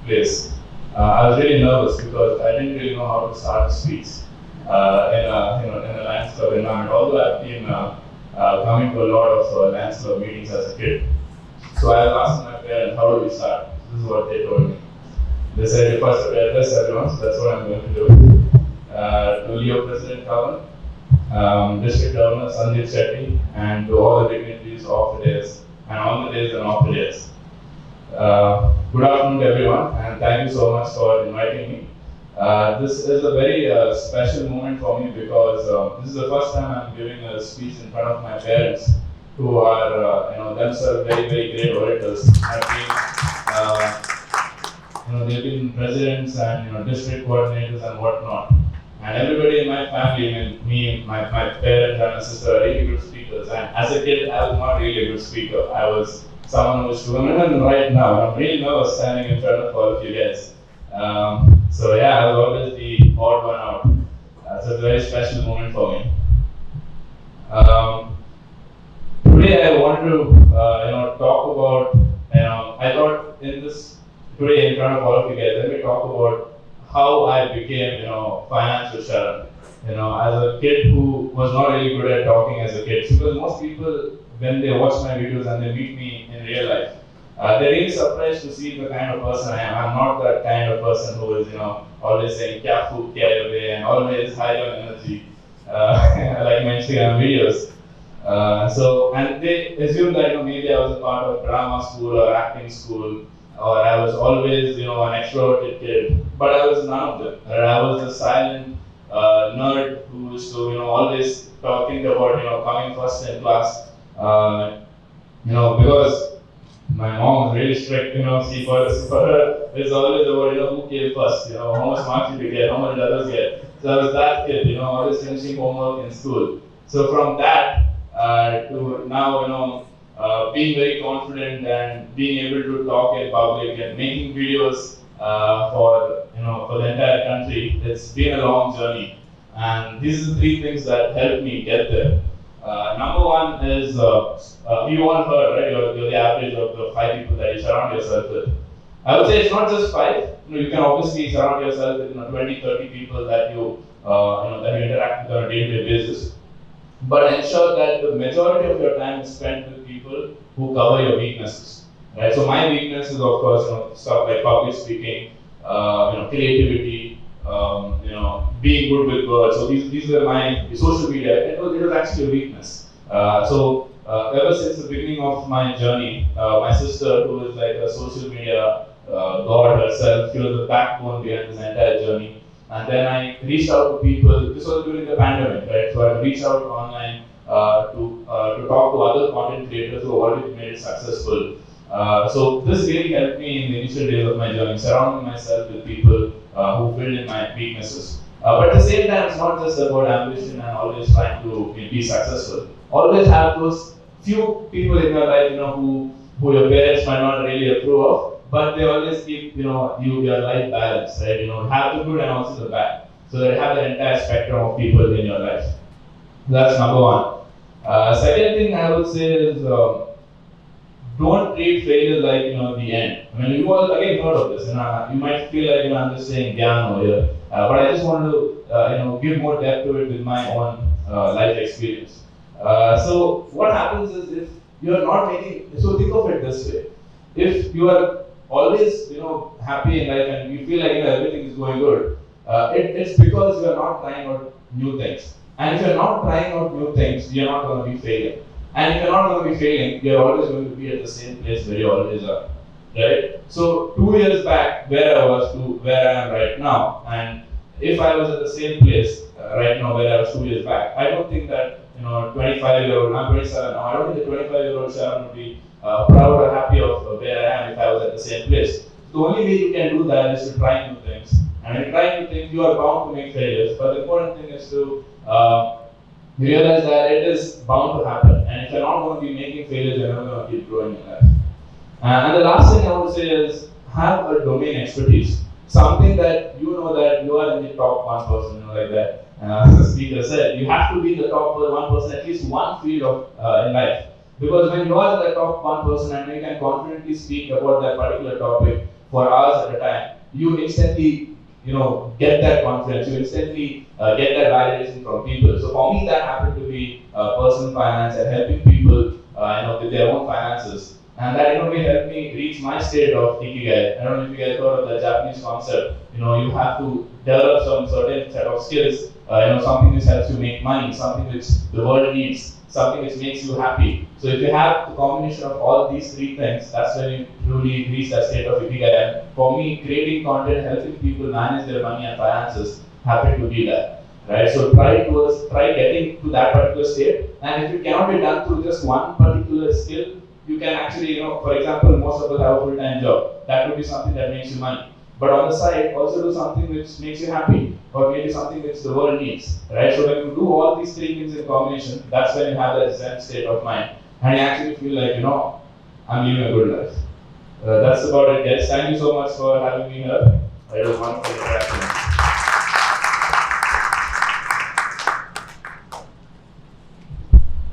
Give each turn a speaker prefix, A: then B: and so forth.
A: place. I was really nervous because I didn't really know how to start a speech in a Lions Club environment. Although I've been coming to a lot of Lions Club meetings as a kid, so I was asking my parents, how do we start? This is what they told me. They said, you first address everyone, so that's what I'm going to do. To Leo President Kavan, District Governor Sandeep Shetty, and to all the dignitaries of the days, and on the days and off the days. Good afternoon to everyone, and thank you so much for inviting me. This is a very special moment for me because this is the first time I'm giving a speech in front of my parents, who are themselves very, very great orators. They've been presidents and district coordinators and whatnot. And everybody in my family, me, my parents and my sister are really good speakers. And as a kid, I was not really a good speaker. I was someone who was too, and right now, I'm really nervous standing in front of all of you guys. So yeah, I was always the odd one out. It's a very special moment for me. Today I want to talk about, I thought in this today in front of all of you guys, let me talk about how I became, finance with Sharan. As a kid who was not really good at talking as a kid, because most people, when they watch my videos and they meet me in real life, they're really surprised to see the kind of person I am. I'm not that kind of person who is, always saying kya food, kya away, and always high on energy, like my Instagram videos. And they assume that maybe I was a part of drama school or acting school, or I was always, an extroverted kid, but I was none of them. I was a silent nerd who used to, always think about, coming first in class, because my mom was really strict, see, for her, it's always about, who came first, how much marks did you get, how much did others get. So I was that kid, always finishing homework in school. So from that to now, being very confident and being able to talk in public and making videos for the entire country, it's been a long journey. And these are the three things that helped me get there. Number one is, you all heard, right? You're the average of the 5 people that you surround yourself with. I would say it's not just 5. You can obviously surround yourself with 20, 30 people that you interact with on a day-to-day basis. But ensure that the majority of your time is spent with people who cover your weaknesses. Right? So my weakness is, of course, stuff like public speaking, creativity, being good with words. So these are my social media. It was actually a weakness. Ever since the beginning of my journey, my sister, who is like a social media god herself, she was the backbone behind this entire journey. And then I reached out to people. This was during the pandemic, right? So I reached out online to talk to other content creators who have already made it successful. So this really helped me in the initial days of my journey, surrounding myself with people who filled in my weaknesses. But at the same time, it's not just about ambition and always trying to be successful. Always have those few people in your life, who your parents might not really approve of, but they always keep, your life balanced, right? Have the good and also the bad. So that you have the entire spectrum of people in your life. That's number one. Second thing I would say is, don't treat failure like, the end. I mean, you all again heard of this, you might feel like, I'm just saying gyan over here. But I just want to, give more depth to it with my own life experience. So what happens is, if you are not making, so think of it this way. If you are always, happy in life and you feel like, everything is going good, it's because you are not trying out new things. And if you're not trying out new things, you're not going to be failing. And if you're not going to be failing, you're always going to be at the same place where you always are, right? So 2 years back, where I was to where I am right now, and if I was at the same place right now where I was 2 years back, I don't think that 25-year-old, I'm 27 now, I don't think the 25-year-old Sharan would be proud or happy of where I am if I was at the same place. The only way you can do that is to try new things. And when you try new things, you are bound to make failures. But the important thing is to realize that it is bound to happen. And if you're not going to be making failures, you're never going to keep growing in life. And the last thing I want to say is, have a domain expertise. Something that that you are in the top 1%, like that. As the speaker said, you have to be the top 1%, at least one field of in life. Because when you are the top 1% and you can confidently speak about that particular topic for hours at a time, you instantly get that confidence. You instantly get that validation from people. So for me, that happened to be personal finance and helping people, with their own finances. And that in a way helped me reach my state of ikigai. I don't know if you guys heard of the Japanese concept. You have to develop some certain set of skills. Something which helps you make money, something which the world needs, something which makes you happy. So if you have the combination of all these three things, that's when you truly reach that state of ikigai. And for me, creating content, helping people manage their money and finances, happen to be that. Right? So try getting to that particular state. And if it cannot be done through just one particular skill, you can actually, for example, most of us have a full-time job. That would be something that makes you money. But on the side, also do something which makes you happy, or maybe something which the world needs, right? So when you do all these three things in combination, that's when you have that Zen state of mind, and you actually feel like, I'm living a good life. That's about it, guys. Thank you so much for having me here. It was wonderful interaction.